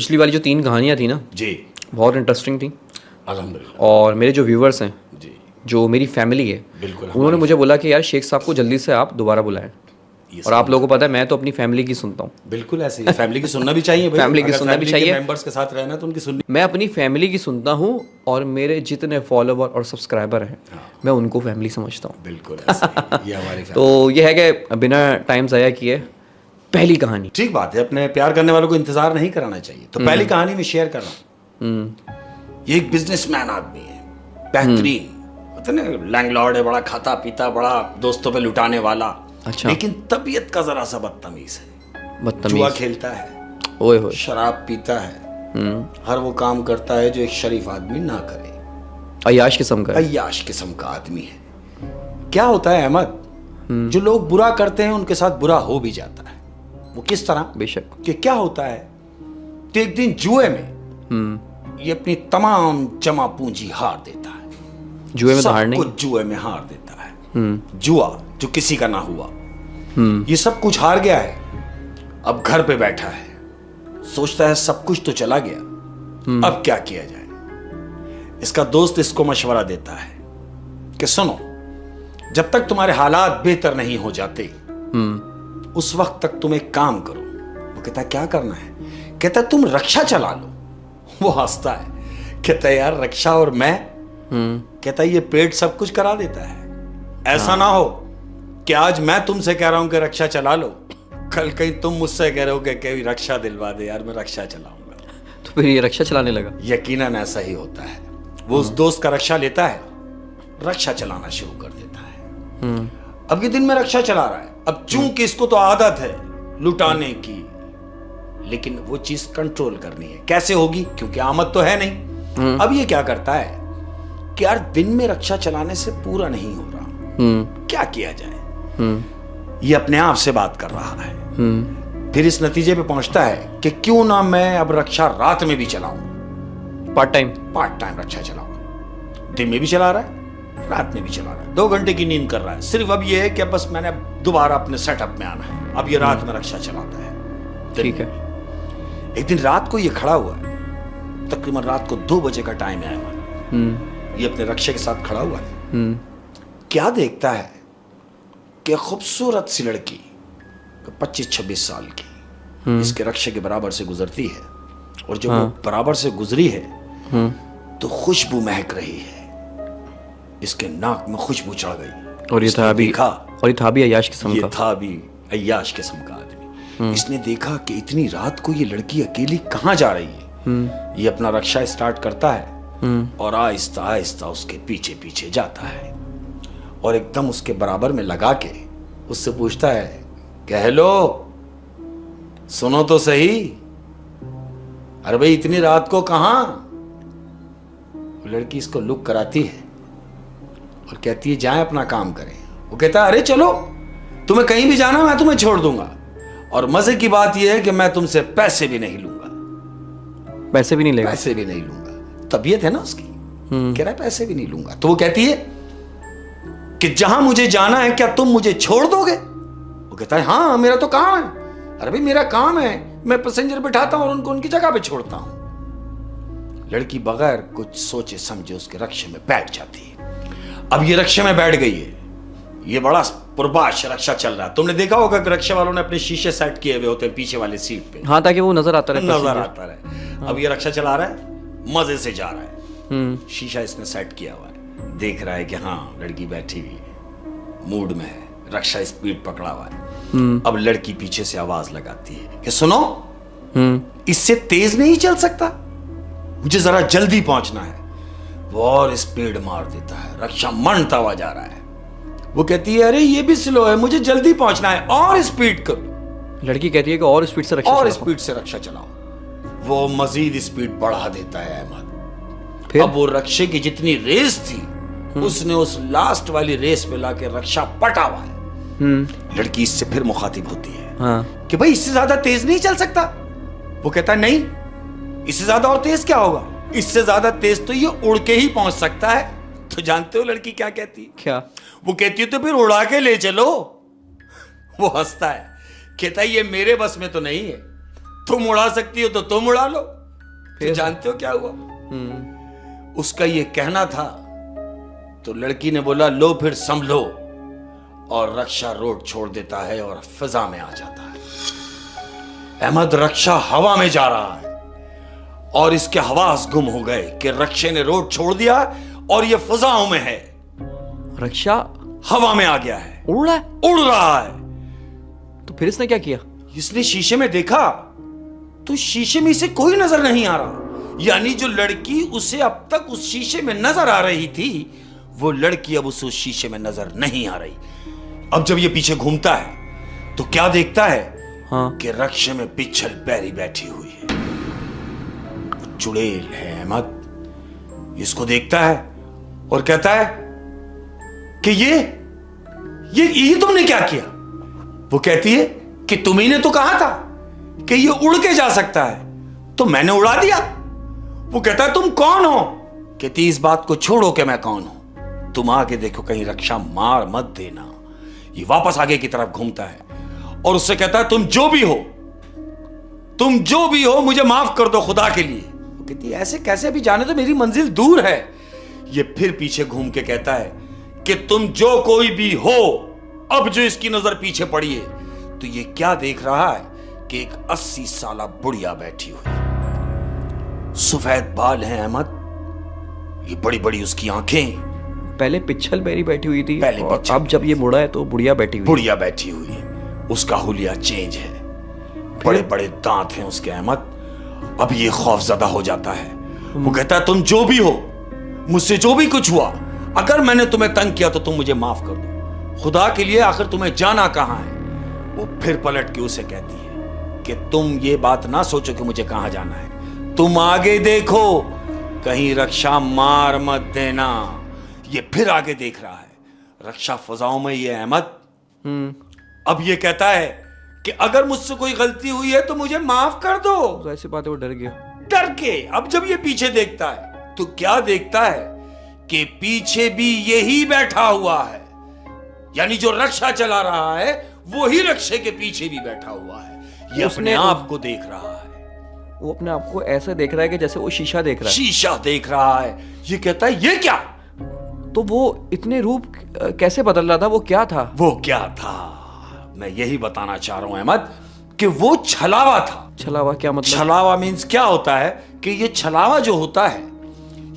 पिछली वाली जो 3 कहानियाँ थी ना, जी बहुत इंटरेस्टिंग थी। अल्हम्दुलिल्लाह। और मेरे जो व्यूवर्स हैं, जी जो मेरी फैमिली है, बिल्कुल उन्होंने मुझे बोला कि यार शेख साहब को जल्दी से आप दोबारा बुलाएं। ये और आप लोगों को पता है मैं तो अपनी फैमिली की सुनता हूँ। बिल्कुल ऐसे ही फैमिली की सुनना भी चाहिए भाई। फैमिली की अगर सुनना भी फैमिली चाहिए। के मेंबर्स के साथ रहना तो उनकी सुननी। मैं अपनी फैमिली की सुनता हूँ और मेरे जितने फॉलोवर और सब्सक्राइबर हैं मैं उनको फैमिली समझता हूँ। बिल्कुल ऐसे ही। ये हमारी फैमिली। तो ये है कि बिना टाइम ज़ाया किए पहली कहानी। ठीक बात है, अपने प्यार करने वालों को इंतजार नहीं कराना चाहिए। तो पहली कहानी में शेयर कर रहा हूँ। ये एक बिजनेसमैन आदमी है, बेहतरीन, पता नहीं लैंडलॉर्ड है, बड़ा खाता पीता, बड़ा दोस्तों पे लुटाने वाला। अच्छा। लेकिन तबीयत का जरा सा बदतमीज है। बदतमीज। जुआ खेलता है, ओए होए। शराब पीता है, हर वो काम करता है जो एक शरीफ आदमी ना करे। अय्याश किस्म का है। अय्याश किस्म का आदमी है। क्या होता है अहमद, जो लोग बुरा करते हैं उनके साथ बुरा हो भी जाता है। वो किस तरह? बेशक। कि क्या होता है कि एक दिन जुए में ये अपनी तमाम जमा पूंजी हार देता है। जुए में तो हार सब नहीं। कुछ जुए में हार देता है। जुआ जो किसी का ना हुआ, ये सब कुछ हार गया है। अब घर पे बैठा है, सोचता है सब कुछ तो चला गया, अब क्या किया जाए। इसका दोस्त इसको मशवरा देता है कि सुनो, जब तक तुम्हारे हालात बेहतर नहीं हो जाते उस वक्त तक तुम एक काम करो। वो कहता है क्या करना है? कहता है तुम रक्षा चला लो। वो हंसता है, कहता है यार रक्षा और मैं? कहता है ये पेट सब कुछ करा देता है। ऐसा ना हो कि आज मैं तुमसे कह रहा हूं कि रक्षा चला लो, कल कहीं तुम मुझसे कह रहे हो कि रक्षा दिलवा दे यार, मैं रक्षा चलाऊंगा। तो फिर ये रक्षा चलाने लगा। यकीनन ऐसा ही होता है। वो उस दोस्त का रक्षा लेता है, रक्षा चलाना शुरू कर देता है। अब ये दिन में रक्षा चला रहा है। अब चूंकि इसको तो आदत है लुटाने की, लेकिन वो चीज कंट्रोल करनी है। कैसे होगी? क्योंकि आमद तो है नहीं। अब ये क्या करता है कि यार दिन में रक्षा चलाने से पूरा नहीं हो रहा, क्या किया जाए। ये अपने आप से बात कर रहा है। फिर इस नतीजे पे पहुंचता है कि क्यों ना मैं अब रक्षा रात में भी चलाऊं। पार्ट टाइम रक्षा चलाऊं। दिन में भी चला रहा है, रात में भी चला रहा है। 2 घंटे की नींद कर रहा है। सिर्फ अब ये है कि बस मैंने दोबारा अपने सेटअप में आना है। अब ये रात में रक्षा चलाता है। ठीक है। एक दिन रात को ये खड़ा हुआ है, तकरीबन रात को 2 बजे का टाइम है। ये अपने रक्षा के साथ खड़ा हुआ है। क्या देखता है कि खूबसूरत सी लड़की 25-26 साल की इसके रक्षा के बराबर से गुजरती है। और जब वो बराबर से गुजरी है तो खुशबू महक रही है। इसके नाक में खुशबू चढ़ गई। और ये था भी अय्याश किस्म ये का। था भी अय्याश किस्म का आदमी। इसने देखा कि इतनी रात को ये लड़की अकेली कहाँ जा रही है। ये अपना रक्षा स्टार्ट करता है और आहिस्ता आहिस्ता उसके पीछे पीछे जाता है और एकदम उसके बराबर में लगा के उससे पूछता है कि हेलो, सुनो तो सही, अरे भाई इतनी रात को कहाँ? वो लड़की इसको लुक कराती है और कहती है जाएं अपना काम करें। वो कहता है अरे चलो, तुम्हें कहीं भी जाना मैं तुम्हें छोड़ दूंगा, और मजे की बात यह है कि मैं तुमसे पैसे भी नहीं लूंगा। पैसे भी नहीं लेगा? पैसे भी नहीं लूंगा। तबीयत है ना उसकी, कह रहा है पैसे भी नहीं लूंगा। तो वो कहती है कि जहां मुझे जाना है क्या तुम मुझे छोड़ दोगे? वो कहता है हाँ मेरा तो काम है। अरे भाई मेरा काम है, मैं पैसेंजर बिठाता हूं और उनको उनकी जगह पे छोड़ता हूं। लड़की बगैर कुछ सोचे समझे उसके रक्षे में बैठ जाती है। अब ये रक्षे में बैठ गई है। ये बड़ा पुरबाश रक्षा चल रहा है। तुमने देखा होगा कि रक्षा वालों ने अपने शीशे सेट किए हुए होते हैं पीछे वाले सीट पे। हाँ, ताकि वो नजर आता रहे। अब ये रक्षा चला रहा है, मजे से जा रहा है। शीशा इसने सेट किया हुआ है, देख रहा है कि हाँ लड़की बैठी हुई है, मूड में है, रक्षा स्पीड पकड़ा हुआ है। अब लड़की पीछे से आवाज लगाती है कि सुनो, इससे तेज नहीं चल सकता, मुझे जरा जल्दी पहुंचना है। वो और स्पीड मार देता है, रक्षा मंडता हुआ जा रहा है। वो कहती है अरे ये भी स्लो है, मुझे जल्दी पहुंचना है, और स्पीड करो। लड़की कहती है कि और स्पीड से रक्षा चलाओ। वो मजीद स्पीड बढ़ा देता है अहमद। अब वो रक्षे की जितनी रेस थी उसने उस लास्ट वाली रेस में लाके रक्षा पटा हुआ है। लड़की इससे फिर मुखातिब होती है कि भाई इससे ज्यादा तेज नहीं चल सकता। वो कहता है नहीं, इससे ज्यादा और तेज क्या होगा? इससे ज्यादा तेज तो ये उड़ के ही पहुंच सकता है। तो जानते हो लड़की क्या कहती है? क्या? वो कहती है तो फिर उड़ा के ले चलो। वो हंसता है, कहता है ये मेरे बस में तो नहीं है, तुम उड़ा सकती हो तो तुम उड़ा लो। फिर जानते हो क्या हुआ? उसका ये कहना था तो लड़की ने बोला लो फिर संभलो, और रक्षा रोड छोड़ देता है और फिजा में आ जाता है। अहमद, रक्षा हवा में जा रहा है और इसके हवास गुम हो गए कि रक्षे ने रोड छोड़ दिया और ये फिजाओं में है। रक्षा हवा में आ गया है, उड़ रहा है। उड़ रहा है। तो फिर इसने क्या किया? इसने शीशे में देखा तो शीशे में इसे कोई नजर नहीं आ रहा। यानी जो लड़की उसे अब तक उस शीशे में नजर आ रही थी, वो लड़की अब उसे उस शीशे में नजर नहीं आ रही। अब जब ये पीछे घूमता है तो क्या देखता है? हाँ। कि रक्षे में पिच्छल बैरी बैठी हुई है, चुड़ैल है अहमद। इसको देखता है और कहता है कि ये तुमने क्या किया? वो कहती है कि तुम्ही ने तो कहा था कि ये उड़ के जा सकता है, तो मैंने उड़ा दिया। वो कहता है तुम कौन हो? कहती इस बात को छोड़ो कि मैं कौन हूं, तुम आगे देखो कहीं रक्षा मार मत देना। ये वापस आगे की तरफ घूमता है और उससे कहता है तुम जो भी हो मुझे माफ कर दो खुदा के लिए। वो कहती है ऐसे कैसे, भी जाने तो मेरी मंजिल दूर है। ये फिर पीछे घूम के कहता है कि तुम जो कोई भी हो, अब जो इसकी नजर पीछे पड़ी है तो ये क्या देख रहा है कि एक 80 साला बुढ़िया बैठी हुई, सफेद बाल हैं अहमद, ये बड़ी बड़ी उसकी आंखें। पहले पिच्छल बैरी बैठी हुई थी पहले और अब जब ये मुड़ा है तो बुढ़िया बैठी हुई है। बुढ़िया बैठी हुई है। उसका हुलिया चेंज है, बड़े बड़े दांत हैं उसके अहमद। अब ये खौफजदा हो जाता है। वो कहता है तुम जो भी हो, मुझसे जो भी कुछ हुआ, अगर मैंने तुम्हें तंग किया तो तुम मुझे माफ कर दो, खुदा के लिए आखिर तुम्हें जाना कहां है? वो फिर पलट के उसे कहती है कि तुम ये बात ना सोचो कि मुझे कहां जाना है, तुम आगे देखो कहीं रक्षा मार मत देना। ये फिर आगे देख रहा है, रक्षा फजाओं में ये अहमद। अब ये कहता है कि अगर मुझसे कोई गलती हुई है तो मुझे माफ कर दो। तो ऐसी बात है, वो डर गया। डर के अब जब ये पीछे देखता है तो क्या देखता है कि पीछे भी यही बैठा हुआ है। यानी जो रक्षा चला रहा है वो ही रक्षे के पीछे भी बैठा हुआ है। ये अपने आप को देख रहा है। वो अपने आप को ऐसे देख रहा है कि जैसे वो शीशा देख रहा है। शीशा देख रहा है। ये कहता है ये क्या? तो वो इतने रूप कैसे बदल रहा था? वो क्या था? वो क्या था, मैं यही बताना चाह रहा हूं अहमद, कि वो छलावा था। छलावा क्या मतलब? छलावा मीन्स क्या होता है कि ये छलावा जो होता है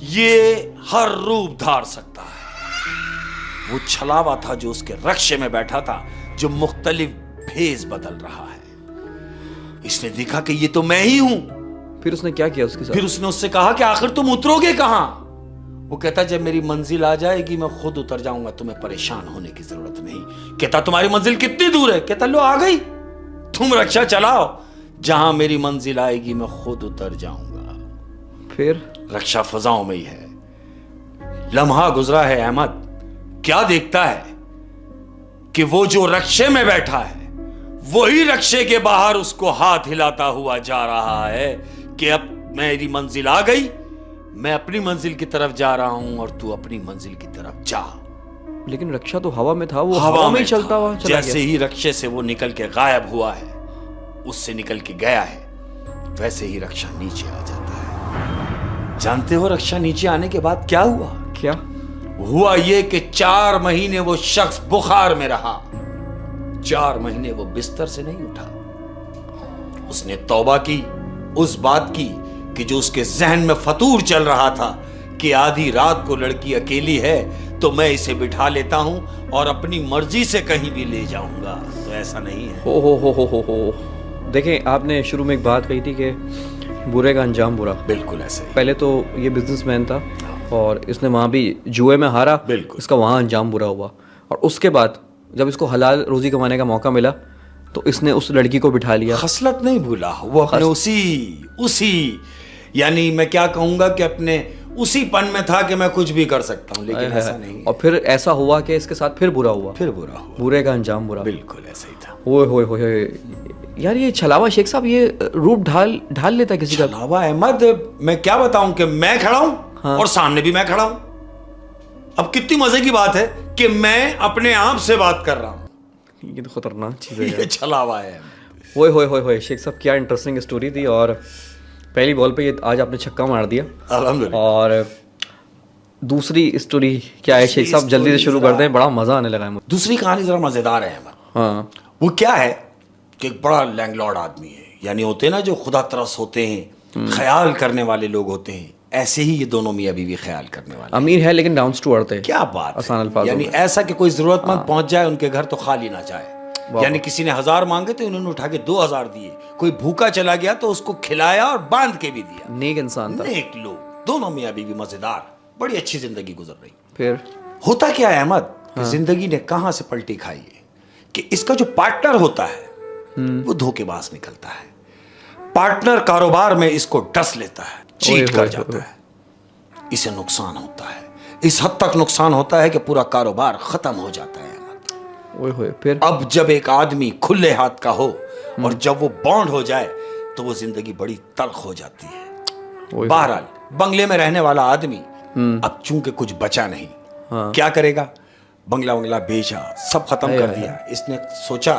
ये हर रूप धार सकता है। वो छलावा था जो उसके रक्षे में बैठा था, जो मुख्तलिफ भेस बदल रहा है। इसने देखा कि ये तो मैं ही हूं। फिर उसने क्या किया उसके साथ? फिर उसने उससे कहा कि आखिर तुम उतरोगे कहां? वो कहता जब मेरी मंजिल आ जाएगी मैं खुद उतर जाऊंगा, तुम्हें परेशान होने की जरूरत नहीं। कहता तुम्हारी मंजिल कितनी दूर है? कहता लो आ गई, तुम रक्षा चलाओ, जहां मेरी मंजिल आएगी मैं खुद उतर जाऊंगा। फिर रक्षा फजाओं में ही है। लम्हा गुजरा है अहमद, क्या देखता है कि वो जो रक्षे में बैठा है वही रक्षे के बाहर उसको हाथ हिलाता हुआ जा रहा है कि अब मेरी मंजिल आ गई, मैं अपनी मंजिल की तरफ जा रहा हूं और तू अपनी मंजिल की तरफ जा। लेकिन रक्षा तो हवा में था, वो हवा में ही चलता हुआ चला जैसे ही रक्षे से वो निकल के गायब हुआ है, उससे निकल के गया है, वैसे ही रक्षा नीचे आ जाता है। जानते हो रक्षा नीचे आने के बाद क्या हुआ? क्या हुआ? ये कि 4 महीने वो शख्स बुखार में रहा। 4 महीने वो बिस्तर से नहीं उठा। उसने तौबा की उस बात की कि जो उसके जहन में फतूर चल रहा था कि आधी रात को लड़की अकेली है तो मैं इसे बिठा लेता हूं और अपनी मर्जी से कहीं भी ले जाऊंगा। तो ऐसा नहीं है। हो। देखें, आपने शुरू में एक बात कही थी कि बुरे का अंजाम बुरा। बिल्कुल ऐसे ही। पहले तो ये बिजनेसमैन था और इसने वहाँ भी जुए में हारा, बिल्कुल इसका वहाँ अंजाम बुरा हुआ। और उसके बाद जब इसको हलाल रोजी कमाने का मौका मिला तो इसने उस लड़की को बिठा लिया। खसलत नहीं भूला वो, अपने उसी यानी मैं क्या कहूंगा कि अपने उसी पन में था कि मैं कुछ भी कर सकता हूं, लेकिन ऐसा नहीं है। और फिर ऐसा हुआ कि इसके साथ फिर बुरा हुआ। बुरे का अंजाम बुरा। बिल्कुल ऐसा ही था। ओए यार, ये छलावा शेख साहब ये रूप ढाल लेता है किसी का। छलावा अहमद, मैं क्या बताऊं कि मैं खड़ा हूं हाँ। और सामने भी मैं खड़ा हूं। अब कितनी मजे की बात है कि मैं अपने आप से बात कर रहा हूं। ये तो खतरनाक चीज है। ये छलावा है। ओए शेख साहब, क्या इंटरेस्टिंग स्टोरी थी। और पहली बॉल पे ये आज आपने छक्का मार दिया। अल्हम्दुलिल्लाह। और दूसरी स्टोरी क्या है शेख साहब, जल्दी से शुरू करते हैं, बड़ा मज़ा आने लगा है मुझे। दूसरी कहानी जरा मजेदार है अहमद। हाँ। वो क्या है कि एक बड़ा लैंडलॉर्ड आदमी है, यानी होते हैं ना जो खुदा तरस होते हैं, ख्याल करने वाले लोग होते हैं, ऐसे ही ये दोनों मियाँ बीवी ख्याल करने वाले। अमीर है लेकिन डाउन टू अर्थ है। क्या बात आसान है, अल्फाज यानी ऐसा कि कोई जरूरतमंद पहुंच जाए उनके घर तो खाली ना जाए। यानी किसी ने 1000 मांगे तो इन्होंने उठा के 2000 दिए, कोई भूखा चला गया तो उसको खिलाया और बांध के भी दिया। नेक इंसान था। नेक लोग, दोनों मियाँ बीवी मजेदार, बड़ी अच्छी जिंदगी गुजर रही। फिर होता क्या है अहमद, जिंदगी ने कहां से पलटी खाई है कि इसका जो पार्टनर होता है वो धोखेबाज निकलता है। पार्टनर कारोबार में इसको डस लेता है, चीट कर जाता है, इसे नुकसान होता है। इस हद तक नुकसान होता है कि पूरा कारोबार खत्म हो जाता है अहमद। फिर अब जब एक आदमी खुले हाथ का हो और जब वो बॉन्ड हो जाए तो वो जिंदगी बड़ी तल्ख हो जाती है। बहरहाल बंगले में रहने वाला आदमी अब चूंकि कुछ बचा नहीं, क्या करेगा, बंगला बेचा, सब खत्म कर दिया। इसने सोचा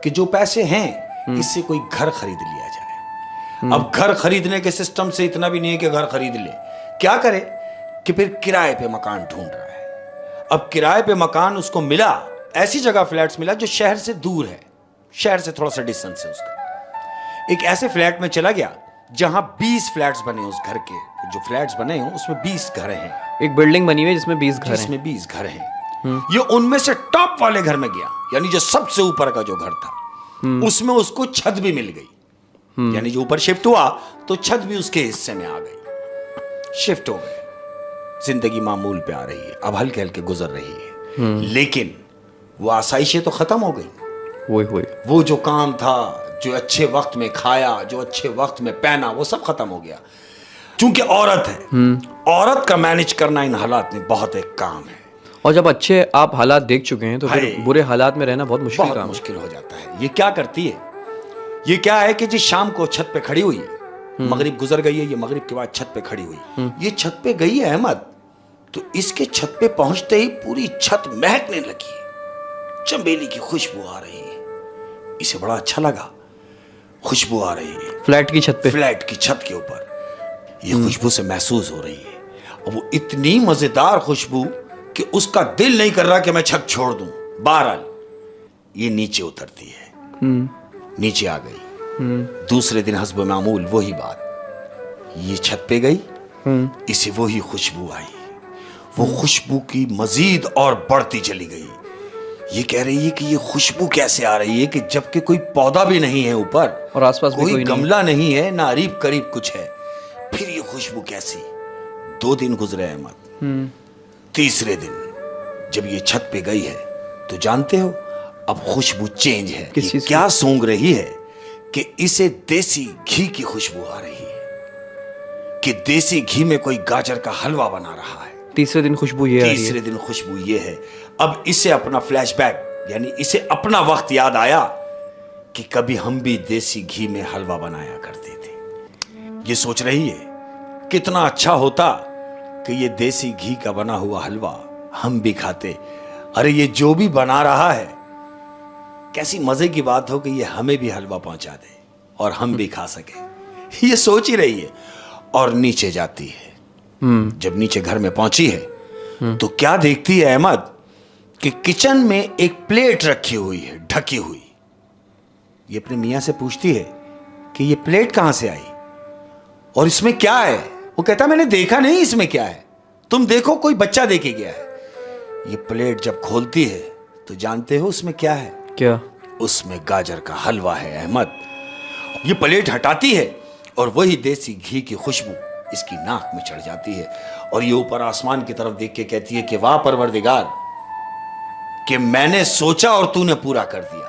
कि जो पैसे हैं इससे कोई घर खरीद लिया जाए। अब घर खरीदने के सिस्टम से इतना भी नहीं है कि घर खरीद ले, क्या करे कि फिर किराए पे मकान ढूंढ रहा है। अब किराए पे मकान उसको मिला, ऐसी जगह फ्लैट्स मिला जो शहर से दूर है, शहर से थोड़ा सा डिस्टेंस है उसका। एक ऐसे फ्लैट में चला गया जहां 20 फ्लैट्स बने, उस घर के जो फ्लैट्स बने हैं उसमें 20 घर हैं। एक बिल्डिंग बनी हुई है जिसमें 20 घर हैं। जिसमें 20 घर हैं। ये उनमें से टॉप वाले घर में गया, यानी जो सबसे ऊपर का जो घर था उसमें उसको छत भी मिल गई। यानी जो ऊपर शिफ्ट हुआ तो छत भी उसके हिस्से में आ गई। शिफ्ट हो गए, जिंदगी मामूल पे आ रही है, अब हल्के हल्के गुजर रही है। लेकिन वो आसाइशें तो खत्म हो गई। वो जो काम था, जो अच्छे वक्त में खाया, जो अच्छे वक्त में पहना, वो सब खत्म हो गया। चूंकि औरत है, औरत का मैनेज करना इन हालात में बहुत एक काम है। और जब अच्छे आप हालात देख चुके हैं तो फिर बुरे हालात में रहना बहुत मुश्किल काम है। मुश्किल हो जाता है। ये क्या करती है, ये क्या है कि जी शाम को छत पे खड़ी हुई, मगरिब गुजर गई है, ये मगरिब के बाद छत पे खड़ी हुई, ये छत पे गई है अहमद, तो इसके छत पे पहुंचते ही पूरी छत महकने लगी, चमेली की खुशबू आ रही है। इसे बड़ा अच्छा लगा, खुशबू आ रही है फ्लैट की छत पे, फ्लैट की छत के ऊपर ये खुशबू से महसूस हो रही है। और वो इतनी मजेदार खुशबू कि उसका दिल नहीं कर रहा कि मैं छत छोड़ दूं। बहरहाल ये नीचे उतरती है, नीचे आ गई। दूसरे दिन हस्ब मामूल वही बात, ये छत पे गई, इसे वही खुशबू आई। वो खुशबू की मजीद और बढ़ती चली गई। ये कह रही है कि ये खुशबू कैसे आ रही है कि जबकि कोई पौधा भी नहीं है ऊपर और आसपास कोई गमला नहीं है, ना करीब करीब कुछ है, फिर ये खुशबू कैसी। 2 दिन गुजरे अहमद। तीसरे दिन जब ये छत पे गई है तो जानते हो अब खुशबू चेंज है। ये क्या सूंघ रही है कि इसे देसी घी की खुशबू आ रही है, कि देसी घी में कोई गाजर का हलवा बना रहा है। तीसरे दिन खुशबू ये तीसरे दिन खुशबू ये है। अब इसे अपना फ्लैशबैक, यानी इसे अपना वक्त याद आया कि कभी हम भी देसी घी में हलवा बनाया करते थे। ये सोच रही है कितना अच्छा होता कि ये देसी घी का बना हुआ हलवा हम भी खाते। अरे ये जो भी बना रहा है, कैसी मजे की बात हो कि ये हमें भी हलवा पहुंचा दे और हम भी खा सके। ये सोच ही रही है और नीचे जाती है। जब नीचे घर में पहुंची है तो क्या देखती है अहमद कि किचन में एक प्लेट रखी हुई है, ढकी हुई। ये अपने मियां से पूछती है कि ये प्लेट कहां से आई और इसमें क्या है। वो कहता मैंने देखा नहीं इसमें क्या है, तुम देखो कोई बच्चा देके गया है। ये प्लेट जब खोलती है तो जानते हो उसमें क्या है? क्या? उसमें गाजर का हलवा है अहमद। ये प्लेट हटाती है और वही देसी घी की खुशबू इसकी नाक में चढ़ जाती है और ये ऊपर आसमान की तरफ देख के कहती है कि वाह परवरदिगार, कि मैंने सोचा और तूने पूरा कर दिया।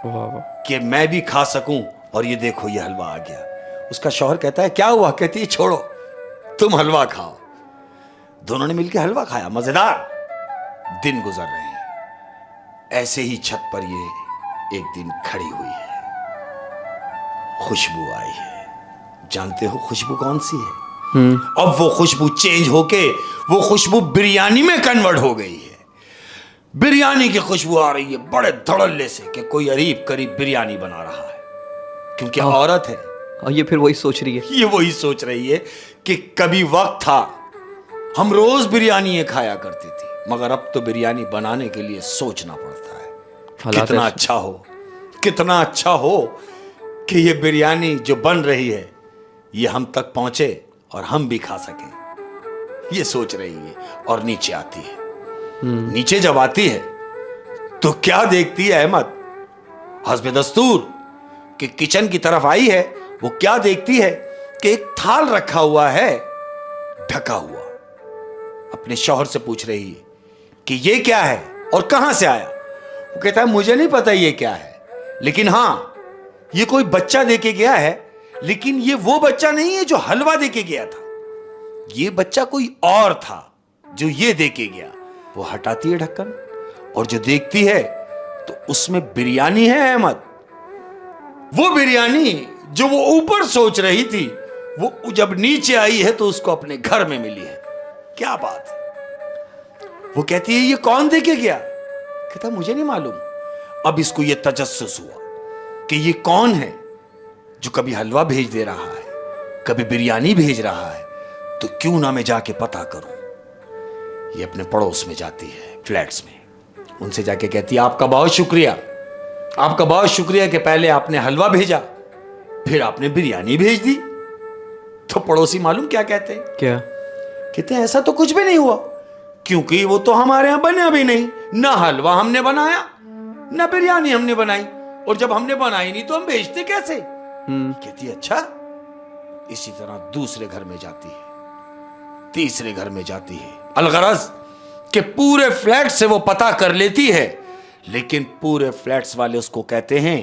वाह वाह। कि मैं भी खा सकूं और ये देखो ये हलवा आ गया। उसका शौहर कहता है क्या हुआ? कहती है छोड़ो, तुम हलवा खाओ। दोनों ने मिलकर हलवा खाया, मजेदार दिन गुजर रहे हैं। ऐसे ही छत पर ये एक दिन खड़ी हुई है, खुशबू आई है। जानते हो खुशबू कौन सी है? अब वो खुशबू चेंज होके वो खुशबू बिरयानी में कन्वर्ट हो गई है। बिरयानी की खुशबू आ रही है बड़े धड़ल्ले से कि कोई अरीब करीब बिरयानी बना रहा है। क्योंकि औरत है। और ये फिर वही सोच रही है। ये वही सोच रही है कि कभी वक्त था हम रोज बिरयानी खाया करती थी, मगर अब तो बिरयानी बनाने के लिए सोचना पड़ता है। हालात कितना ऐसे। अच्छा हो, कितना अच्छा हो कि ये बिरयानी जो बन रही है ये हम तक पहुंचे और हम भी खा सकें, ये सोच रही है। और नीचे आती है। नीचे जब आती है तो क्या देखती है अहमद? हस्बे दस्तूर कि किचन की तरफ आई है, वो क्या देखती है कि एक थाल रखा हुआ है ढका हुआ। अपने शौहर से पूछ रही है कि ये क्या है और कहां से आया। वो कहता है मुझे नहीं पता ये क्या है, लेकिन हां ये कोई बच्चा दे के गया है, लेकिन ये वो बच्चा नहीं है जो हलवा दे के गया था। ये बच्चा कोई और था जो ये दे के गया। वो हटाती है ढक्कन और जो देखती है तो उसमें बिरयानी है अहमद। वो बिरयानी जो वो ऊपर सोच रही थी, वो जब नीचे आई है तो उसको अपने घर में मिली है। क्या बात है। वो कहती है ये कौन दे के गया? कहता मुझे नहीं मालूम। अब इसको ये तजस्सुस हुआ कि ये कौन है जो कभी हलवा भेज दे रहा है, कभी बिरयानी भेज रहा है, तो क्यों ना मैं जाके पता करूं। ये अपने पड़ोस में जाती है, फ्लैट्स में। उनसे जाके कहती है आपका बहुत शुक्रिया, आपका बहुत शुक्रिया कि पहले आपने हलवा भेजा, फिर आपने बिरयानी भेज दी। तो पड़ोसी मालूम क्या कहते हैं? क्या? कहते हैं ऐसा तो कुछ भी नहीं हुआ, क्योंकि वो तो हमारे यहां बना भी नहीं। ना हलवा हमने बनाया, ना बिरयानी हमने बनाई, और जब हमने बनाई नहीं तो हम भेजते कैसे? कहती है अच्छा। इसी तरह दूसरे घर में जाती है, तीसरे घर में जाती है। अलगरज कि पूरे फ्लैट से वो पता कर लेती है, लेकिन पूरे फ्लैट्स वाले उसको कहते हैं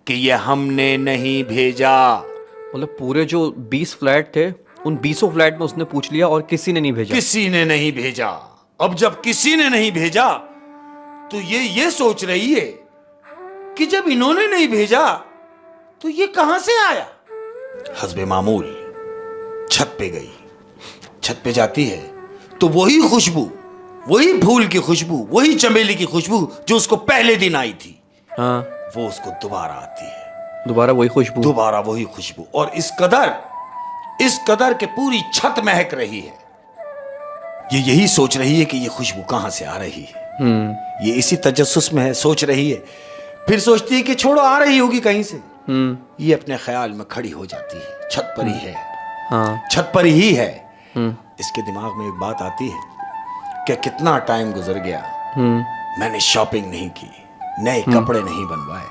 कि ये हमने नहीं भेजा। मतलब पूरे जो 20 फ्लैट थे, उन 20 फ्लैट में उसने पूछ लिया और किसी ने नहीं भेजा। किसी ने नहीं भेजा। अब जब किसी ने नहीं भेजा तो ये सोच रही है कि जब इन्होंने नहीं भेजा तो ये कहां से आया। हस्बे मामूल छत पे गई। छत पे जाती है तो वही खुशबू, वही फूल की खुशबू, वही चमेली की खुशबू जो उसको पहले दिन आई थी, हाँ, वो उसको दोबारा आती है। दोबारा वही खुशबू। दोबारा वही खुशबू। और इस कदर के पूरी छत महक रही है। ये यही सोच रही है कि ये खुशबू कहां से आ रही है। ये इसी तजस्सुस में है, सोच रही है। फिर सोचती है कि छोड़ो आ रही होगी कहीं से। ये अपने ख्याल में खड़ी हो जाती है। छत पर ही है, हाँ, छत पर ही है। इसके दिमाग में एक बात आती है कि कितना टाइम गुजर गया, मैंने शॉपिंग नहीं की, नए कपड़े नहीं बनवाए।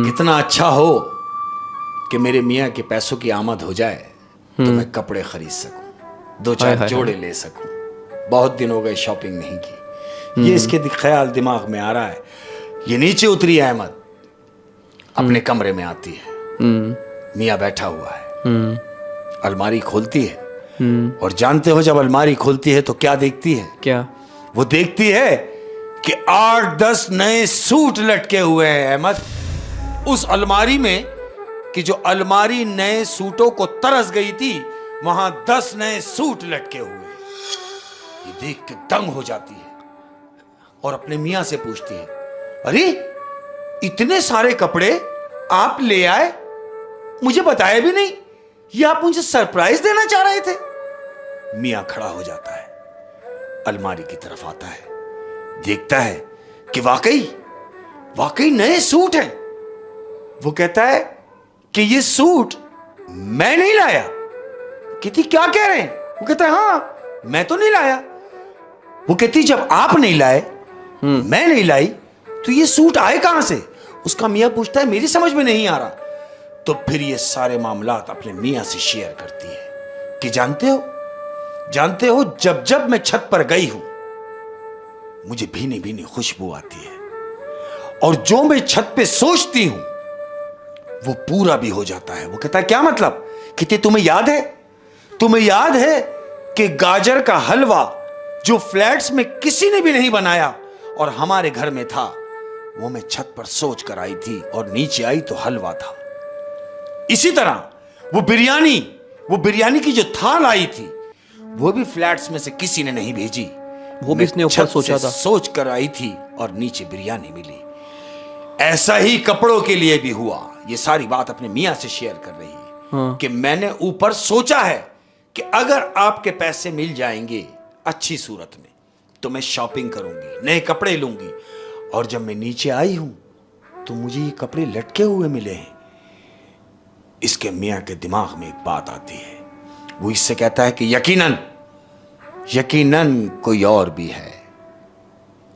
कितना अच्छा हो कि मेरे मियाँ के पैसों की आमद हो जाए तो मैं कपड़े खरीद सकूं, 2-4 जोड़े ले सकूं। बहुत दिन हो गए शॉपिंग नहीं की। ये इसके ख्याल दिमाग में आ रहा है। ये नीचे उतरी अहमद, अपने कमरे में आती है। मियाँ बैठा हुआ है। अलमारी खोलती है और जानते हो जब अलमारी खोलती है तो क्या देखती है? क्या? वो देखती है कि 8-10 नए सूट लटके हुए हैं अहमद उस अलमारी में, कि जो अलमारी नए सूटों को तरस गई थी वहां 10 नए सूट लटके हुए। ये देख के दंग हो जाती है और अपने मियां से पूछती है अरे इतने सारे कपड़े आप ले आए, मुझे बताया भी नहीं, ये आप मुझे सरप्राइज देना चाह रहे थे। मियां खड़ा हो जाता है, अलमारी की तरफ आता है, देखता है कि वाकई नए सूट हैं। वो कहता है कि ये सूट मैं नहीं लाया। कहती क्या कह रहे हैं? वो कहता है हाँ मैं तो नहीं लाया। वो कहती जब आप नहीं लाए, मैं नहीं लाई, तो ये सूट आए कहां से? उसका मियां पूछता है मेरी समझ में नहीं आ रहा। तो फिर ये सारे मामलात अपने मियां से शेयर करती है कि जानते हो जब मैं छत पर गई हूं मुझे भीनी भीनी खुशबू आती है, और जो मैं छत पे सोचती हूं वो पूरा भी हो जाता है। वो कहता है क्या मतलब? कहते तुम्हें याद है कि गाजर का हलवा जो फ्लैट्स में किसी ने भी नहीं बनाया और हमारे घर में था, वो मैं छत पर सोच कर आई थी और नीचे आई तो हलवा था। इसी तरह वो बिरयानी की जो थाल आई थी वो भी फ्लैट्स में से किसी ने नहीं भेजी, वो भी इसने ऊपर सोचा था, सोच कर आई थी और नीचे बिरयानी मिली। ऐसा ही कपड़ों के लिए भी हुआ। ये सारी बात अपने मियाँ से शेयर कर रही है हाँ। कि मैंने ऊपर सोचा है कि अगर आपके पैसे मिल जाएंगे अच्छी सूरत में तो मैं शॉपिंग करूंगी, नए कपड़े लूंगी। और जब मैं नीचे आई हूं तो मुझे ये कपड़े लटके हुए मिले हैं। इसके मियाँ के दिमाग में एक बात आती है, वो इससे कहता है कि यकीनन यकीनन कोई और भी है,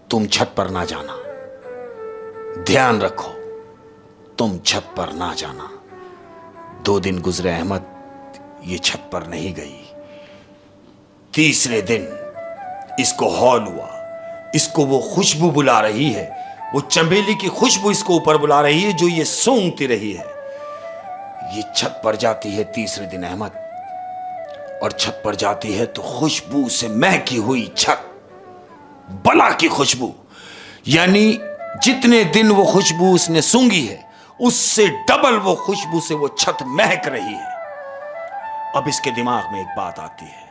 तुम छत पर ना जाना, ध्यान रखो, तुम छत पर ना जाना। 2 दिन गुजरे अहमद, ये छत पर नहीं गई। तीसरे दिन इसको हौल हुआ, इसको वो खुशबू बुला रही है, वो चमेली की खुशबू इसको ऊपर बुला रही है जो ये सूंघती रही है। ये छत पर जाती है तीसरे दिन अहमद, और छत पर जाती है तो खुशबू से महकी हुई छत, बला की खुशबू, यानी जितने दिन वो खुशबू उसने सूंघी है उससे डबल वो खुशबू से वो छत महक रही है। अब इसके दिमाग में एक बात आती है,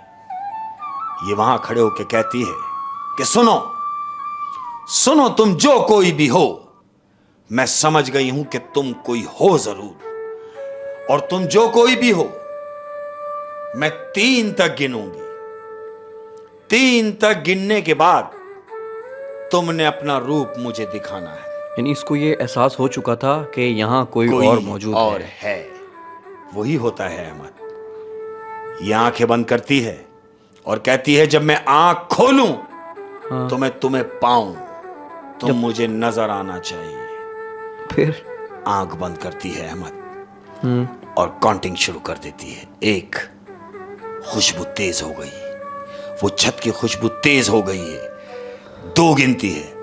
ये वहां खड़े होकर कहती है कि सुनो सुनो, तुम जो कोई भी हो, मैं समझ गई हूं कि तुम कोई हो जरूर, और तुम जो कोई भी हो, मैं 3 तक गिनूंगी। 3 तक गिनने के बाद तुमने अपना रूप मुझे दिखाना है। यानी इसको ये एहसास हो चुका था कि यहाँ कोई और मौजूद और है। वही होता है अहमद। ये आंखें बंद करती है और कहती है जब मैं आंख खोलूं तो मैं तुम्हें पाऊं, तुम मुझे नजर आना चाहिए। फिर आंख बंद करती है अहमद और काउंटिंग शुरू कर देती है। 1, खुशबू तेज हो गई, वो छत की खुशबू तेज हो गई है। 2 गिनती है,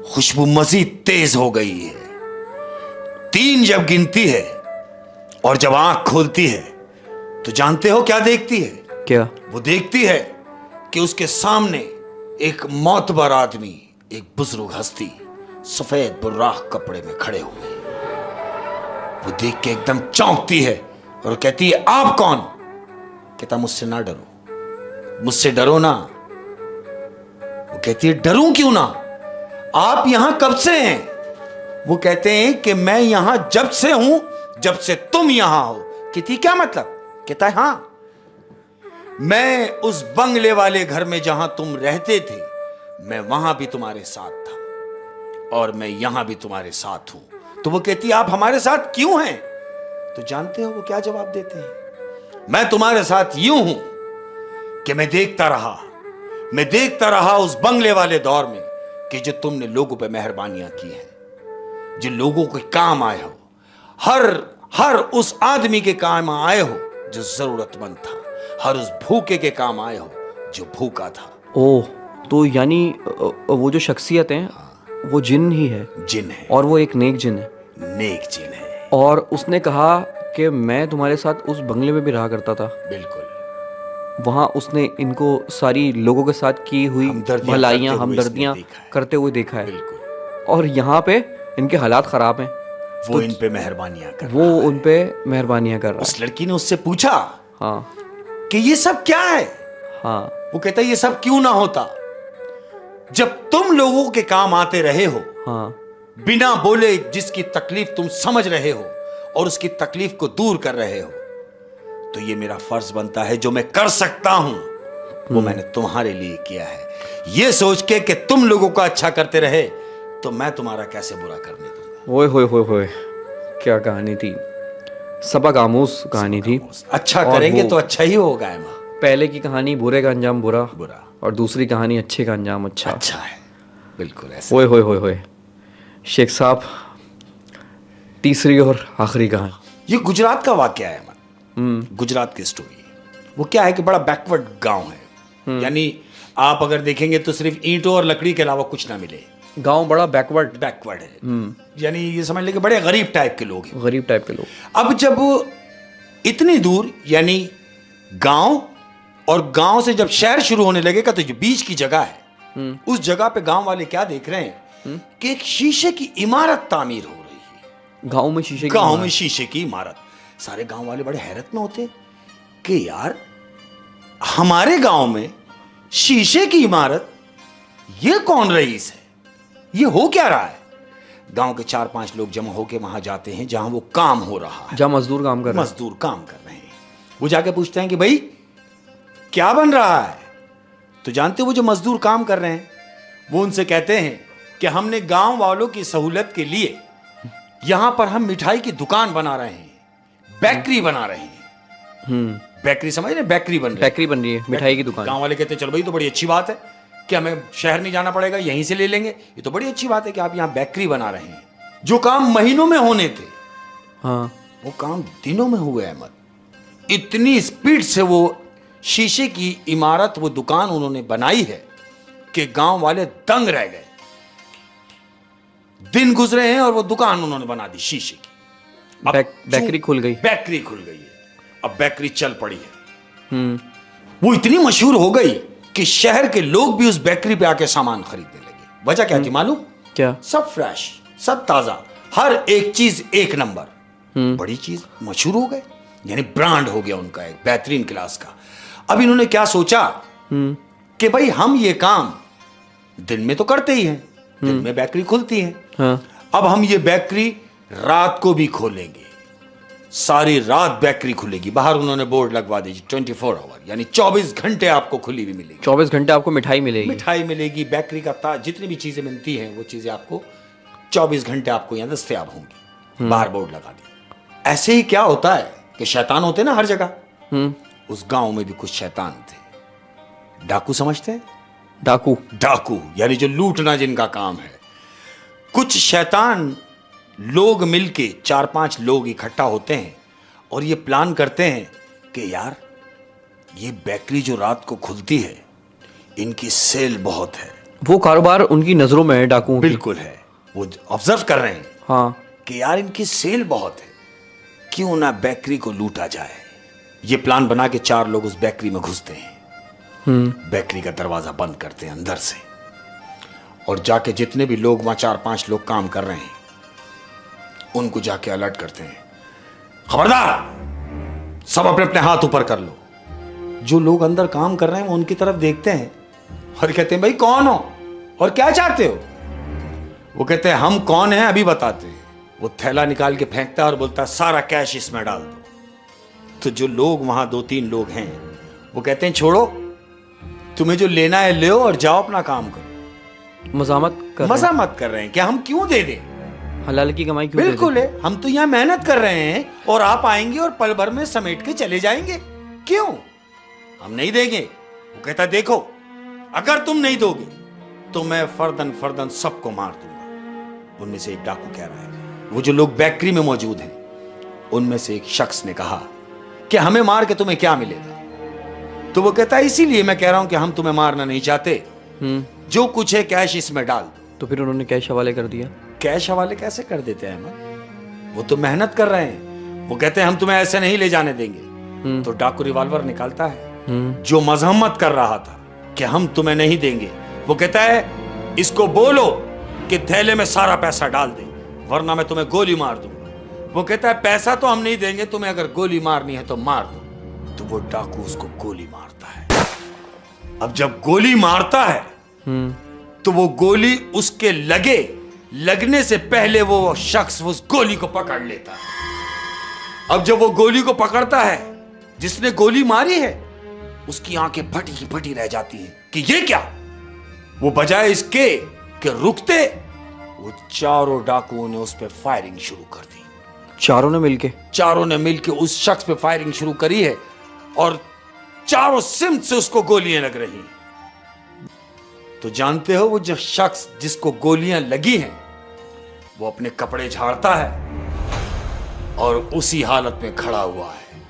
खुशबू मजीद तेज हो गई है। 3 जब गिनती है और जब आंख खोलती है तो जानते हो क्या देखती है? क्या? वो देखती है कि उसके सामने एक मौतबर आदमी, एक बुजुर्ग हस्ती सफेद बुर्राख कपड़े में खड़े हुए। वो देख के एकदम चौंकती है और कहती है आप कौन? कहता मुझसे ना डरो, मुझसे डरो ना। वो कहती है डरूं क्यों ना, आप यहां कब से हैं? वो कहते हैं कि मैं यहां जब से हूं, जब से तुम यहां हो। कहती क्या मतलब? कहता है हां, मैं उस बंगले वाले घर में जहां तुम रहते थे, मैं वहां भी तुम्हारे साथ था और मैं यहां भी तुम्हारे साथ हूं। तो वो कहती आप हमारे साथ क्यों हैं? तो जानते हो वो क्या जवाब देते हैं? मैं तुम्हारे साथ यूं हूं कि मैं देखता रहा उस बंगले वाले दौर में कि जो तुमने लोगों पे मेहरबानियां की हैं, जो लोगों के काम आए हो, हर उस आदमी के काम आए हो जो जरूरतमंद था, हर उस भूखे के काम आए हो जो भूखा था। ओह, तो यानी वो जो शख्सियत है वो जिन ही है। जिन है, और वो एक नेक जिन है। नेक जिन है। और उसने कहा कि मैं तुम्हारे साथ उस बंगले में भी रहा करता था। बिल्कुल। वहाँ उसने इनको सारी लोगों के साथ की हुई भलाइयाँ, हमदर्दियाँ करते हुए देखा है। बिल्कुल। और यहाँ पे इनके हालात ख़राब हैं, वो इन पे मेहरबानियाँ कर वो उन पे मेहरबानियाँ कर रहा है। उस लड़की ने उससे पूछा हाँ कि ये सब क्या है? हाँ। वो कहता है ये सब क्यों ना होता जब तुम लोगों के काम आते रहे हो। हाँ। बिना बोले जिसकी तकलीफ तुम समझ रहे हो और उसकी तकलीफ को दूर कर रहे हो, तो ये मेरा फर्ज बनता है जो मैं कर सकता हूं वो मैंने तुम्हारे लिए किया है। ये सोच के कि तुम लोगों का अच्छा करते रहे तो मैं तुम्हारा कैसे बुरा करने दूंगा। ओए होए होए होए, क्या कहानी थी, सबक आमूज कहानी थी। अच्छा करेंगे तो अच्छा ही होगा। पहले की कहानी बुरे का अंजाम बुरा, और दूसरी कहानी अच्छे का अंजाम अच्छा है। बिल्कुल ऐसा। ओए होए होए होए। शेख साहब, तीसरी और आखिरी कहानी। ये गुजरात का वाकया है। गुजरात की स्टोरी है। वो क्या है कि बड़ा बैकवर्ड गांव है, यानी आप अगर देखेंगे तो सिर्फ ईंटों और लकड़ी के अलावा कुछ ना मिले। गांव बड़ा बैकवर्ड है, यानी ये समझ ले कि बड़े गरीब टाइप के लोग हैं। गरीब टाइप के लोग। अब जब इतनी दूर, यानी गांव और गांव से जब शहर शुरू होने लगेगा तो जो बीच की जगह है उस जगह पे गांव वाले क्या देख रहे हैं कि एक शीशे की इमारत तामीर हो रही है। गांव में शीशे की इमारत। सारे गांव वाले बड़े हैरत में होते कि यार हमारे गांव में शीशे की इमारत, ये कौन रईस है, ये हो क्या रहा है? गांव के 4-5 लोग जमा होके वहां जाते हैं जहां वो काम हो रहा है, जहाँ मजदूर काम कर रहे हैं। मजदूर काम कर रहे हैं। वो जाके पूछते हैं कि भाई क्या बन रहा है? तो जानते हो वो जो मजदूर काम कर रहे हैं वो उनसे कहते हैं कि हमने गांव वालों की सहूलत के लिए यहां पर हम मिठाई की दुकान बना रहे हैं, बेकरी बना रहे हैं। बेकरी समझ रहे? बेकरी बन रही है, बेकरी बन रही है, मिठाई की दुकान। गांव वाले कहते हैं चलो भाई तो बड़ी अच्छी बात है कि हमें शहर नहीं जाना पड़ेगा, यहीं से ले लेंगे। ये तो बड़ी अच्छी बात है कि आप यहाँ बेकरी बना रहे हैं। जो काम महीनों में होने थे हाँ, वो काम दिनों में हुए। अहमद, इतनी स्पीड से वो शीशे की इमारत, वो दुकान उन्होंने बनाई है कि गांव वाले दंग रह गए। दिन गुजरे हैं और वो दुकान उन्होंने बना दी शीशे की। अब बेकरी खुल गई। बेकरी खुल गई है, अब बेकरी चल पड़ी है। वो इतनी मशहूर हो गई कि शहर के लोग भी उस बेकरी पे आके सामान खरीदने लगे। वजह क्या थी मालूम? क्या? सब फ्रेश, सब ताजा, हर एक चीज एक नंबर। बड़ी चीज, मशहूर हो गए, यानी ब्रांड हो गया उनका एक बेहतरीन क्लास का। अब इन्होंने क्या सोचा कि भाई हम ये काम दिन में तो करते ही हैं, दिन में बेकरी खुलती है, हाँ। अब हम ये बेकरी रात को भी खोलेंगे, सारी रात बेकरी खुलेगी। बाहर उन्होंने बोर्ड लगवा दी 24 आवर, यानी 24 घंटे आपको खुली हुई मिलेगी। 24 घंटे आपको मिठाई मिलेगी। मिठाई मिलेगी, बेकरी का जितनी भी चीजें मिलती हैं वो चीजें आपको 24 घंटे आपको यहां दस्तयाब होंगी। बाहर बोर्ड लगा दिया। ऐसे ही क्या होता है कि शैतान होते ना हर जगह, उस गांव में भी कुछ शैतान थे। डाकू समझते हैं? डाकू, डाकू यानी जो लूटना जिनका काम है। कुछ शैतान लोग मिलके 4-5 लोग इकट्ठा होते हैं और ये प्लान करते हैं कि यार ये बेकरी जो रात को खुलती है इनकी सेल बहुत है। वो कारोबार उनकी नजरों में है, डाकुओं की। बिल्कुल है, वो ऑब्जर्व कर रहे हैं हाँ, कि यार इनकी सेल बहुत है, क्यों ना बेकरी को लूटा जाए। ये प्लान बना के 4 लोग उस बेकरी में घुसते हैं, बेकरी का दरवाजा बंद करते हैं अंदर से, और जाके जितने भी लोग वहां 4-5 लोग काम कर रहे हैं उनको जाके अलर्ट करते हैं, खबरदार सब अपने अपने हाथ ऊपर कर लो। जो लोग अंदर काम कर रहे हैं वो उनकी तरफ देखते हैं और कहते हैं भाई कौन हो और क्या चाहते हो? वो कहते हैं हम कौन हैं अभी बताते हैं। वो थैला निकाल के फेंकता है और बोलता है सारा कैश इसमें डाल दो। तो जो लोग वहां 2-3 लोग हैं वो कहते हैं छोड़ो, तुम्हें जो लेना है ले और जाओ अपना काम करो। मजा मत कर रहे हैं क्या हम क्यों दे दें? हलाल की कमाई क्यों? बिल्कुल है, हम तो यहाँ मेहनत कर रहे हैं और आप आएंगे और पल भर में समेट के चले जाएंगे, क्यों? हम नहीं देंगे। वो कहता देखो अगर तुम नहीं दोगे तो मैं फर्दन फर्दन सबको मार दूंगा। उनमें से एक डाकू कह रहा है, वो जो लोग बेकरी में मौजूद हैं उनमें से एक शख्स ने कहा कि हमें मार के तुम्हें क्या मिलेगा? तो वो कहता है इसीलिए मैं कह रहा हूं कि हम तुम्हें मारना नहीं चाहते, जो कुछ है कैश इसमें डाल दो। तो फिर उन्होंने कैश हवाले कर दिया। कैश हवाले कैसे कर देते हैं अहमद? वो तो मेहनत कर रहे हैं। वो कहते हैं हम तुम्हें ऐसे नहीं ले जाने देंगे। तो डाकू रिवॉल्वर निकालता है, जो मजम्मत कर रहा था कि हम तुम्हें नहीं देंगे, वो कहता है इसको बोलो कि थैले में सारा पैसा डाल दे वरना मैं तुम्हें गोली मार दूंगा। वो कहता है पैसा तो हम नहीं देंगे, तुम्हें अगर गोली मारनी है तो मार दो। तो वो डाकू उसको गोली मारता है। अब जब गोली मारता है तो वो गोली उसके लगने से पहले वो शख्स उस गोली को पकड़ लेता है। अब जब वो गोली को पकड़ता है जिसने गोली मारी है, उसकी आंखें फटी की फटी रह जाती हैं कि ये क्या। वो बजाय इसके कि रुकते, वो चारों डाकुओं ने उस पर फायरिंग शुरू कर दी। चारों ने मिलके उस शख्स पे फायरिंग शुरू करी है और चारों सिमत से उसको गोलियां लग रही हैं। तो जानते हो वो जो शख्स जिसको गोलियां लगी हैं वो अपने कपड़े झाड़ता है और उसी हालत में खड़ा हुआ है,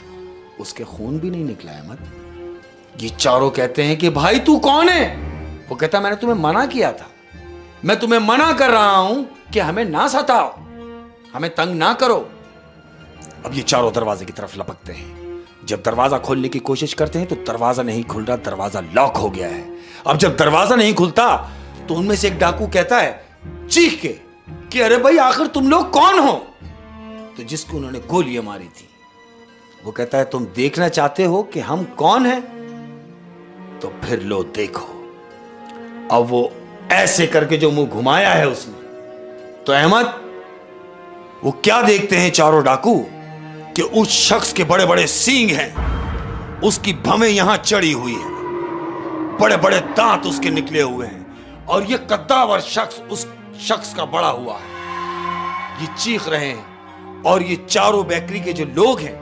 उसके खून भी नहीं निकला है। मत ये चारों कहते हैं कि भाई तू कौन है? वो कहता मैंने तुम्हें मना किया था, मैं तुम्हें मना कर रहा हूं कि हमें ना सताओ, हमें तंग ना करो। अब ये चारों दरवाजे की तरफ लपकते हैं। जब दरवाजा खोलने की कोशिश करते हैं तो दरवाजा नहीं खुल रहा, दरवाजा लॉक हो गया है। अब जब दरवाजा नहीं खुलता तो उनमें से एक डाकू कहता है चीख के कि अरे भाई आखिर तुम लोग कौन हो? तो जिसको उन्होंने गोलियां मारी थी वो कहता है तुम देखना चाहते हो कि हम कौन हैं? तो फिर लो देखो। अब वो ऐसे करके जो मुंह घुमाया है उसने, तो अहमद, वो क्या देखते हैं चारों डाकू कि उस शख्स के बड़े बड़े सींग हैं, उसकी भवें यहां चढ़ी हुई है, बड़े बड़े दांत उसके निकले हुए हैं, और ये कद्दावर शख्स उस शख्स का बड़ा हुआ है। ये चीख रहे हैं, और ये चारों बेकरी के जो लोग हैं,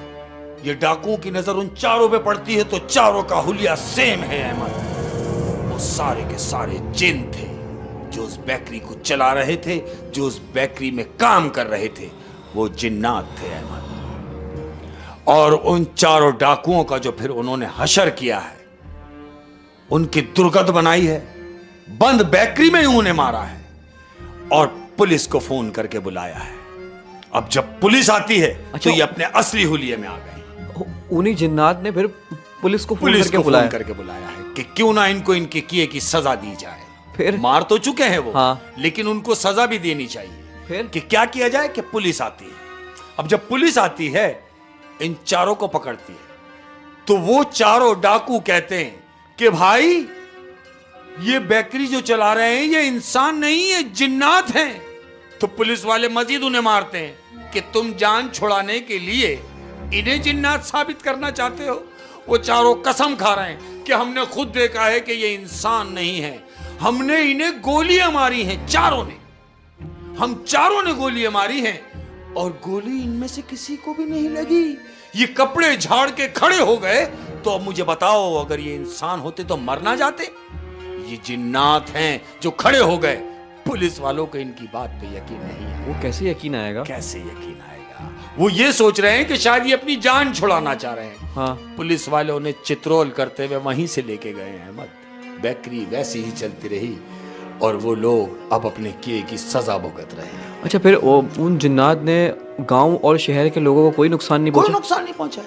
ये डाकुओं की नजर उन चारों पे पड़ती है तो चारों का हुलिया सेम है अहमद। वो सारे के सारे जिन थे जो उस बेकरी को चला रहे थे, जो उस बेकरी में काम कर रहे थे, वो जिन्नात थे अहमद। और उन चारों डाकुओं का जो फिर उन्होंने हशर किया है, उनकी दुर्गत बनाई है, बंद बेकरी में ही उन्हें मारा है और पुलिस को फोन करके बुलाया है। अब जब पुलिस आती है तो ये अपने असली हुलिये में आ गए। उन्हीं जिन्नात ने फिर पुलिस को फोन करके बुलाया है कि क्यों ना इनको इनके किए की सजा दी जाए। फिर मार तो चुके हैं वो, हाँ। लेकिन उनको सजा भी देनी चाहिए। फिर कि क्या किया जाए कि पुलिस आती है। अब जब पुलिस आती है, इन चारों को पकड़ती है, तो वो चारों डाकू कहते हैं कि भाई ये बेकरी जो चला रहे हैं ये इंसान नहीं है, जिन्नात हैं। तो पुलिस वाले मजीद उन्हें मारते हैं कि तुम जान छुड़ाने के लिए इन्हें जिन्नात साबित करना चाहते हो। वो चारों कसम खा रहे हैं कि हमने खुद देखा है कि ये इंसान नहीं है, हमने इन्हें गोलियां मारी हैं, चारों ने, हम चारों ने गोलियां मारी हैं और गोली इनमें से किसी को भी नहीं लगी। ये कपड़े झाड़ के खड़े हो गए। तो अब मुझे बताओ, अगर ये इंसान होते तो मर ना जाते? ये जिन्नात हैं जो खड़े हो गए। पुलिस वालों को इनकी बात पे यकीन नहीं है। वो कैसे यकीन आएगा? कैसे यकीन आएगा? वो ये सोच रहे हैं कि शायद ये अपनी जान छुड़ाना चाह रहे हैं। हाँ। पुलिस वाले उन्हें चित्रोल करते हुए वहीं से लेके गए हैं अहमद। बेकरी वैसी ही चलती रही और वो लोग अब अपने किए की सजा भुगत रहे हैं। अच्छा, फिर उन जिन्नात ने गांव और शहर के लोगों को कोई नुकसान नहीं कोई पहुंचा? नुकसान नहीं पहुंचा।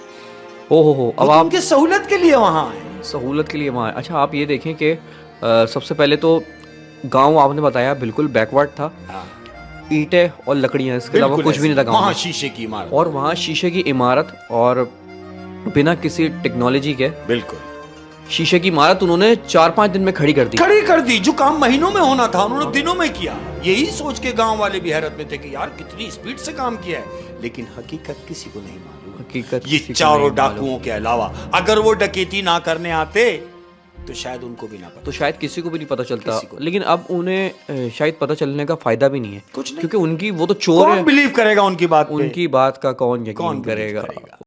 ओहो, अब आप उनकी सहूलत के लिए वहां आए। सहूलत के लिए वहाँ। अच्छा, आप ये देखें कि सबसे पहले तो गांव आपने बताया बिल्कुल बैकवर्ड था, ईंटें और लकड़ियां, इसके अलावा कुछ भी नहीं था गांव वहां में। शीशे की इमारत, और वहाँ शीशे की इमारत, और बिना किसी टेक्नोलॉजी के बिल्कुल शीशे की इमारत उन्होंने 4-5 दिन में खड़ी कर दी। जो काम महीनों में होना था उन्होंने दिनों में किया। यही सोच के गांव वाले भी हैरत में थे कि यार कितनी स्पीड से काम किया है, लेकिन हकीकत किसी को नहीं मालूम। हकीकत ये चारों डाकुओं के अलावा अगर वो डकैती ना करने आते तो शायद उनको भी ना पता, तो शायद किसी को भी नहीं पता चलता। किसी को। लेकिन अब उन्हें शायद पता चलने का फायदा भी नहीं है, कुछ नहीं। क्योंकि उनकी वो तो चोर कौन है। बिलीव करेगा उनकी बात पे? उनकी बात का कौन कौन यकीन बिलीव करेगा? करेगा?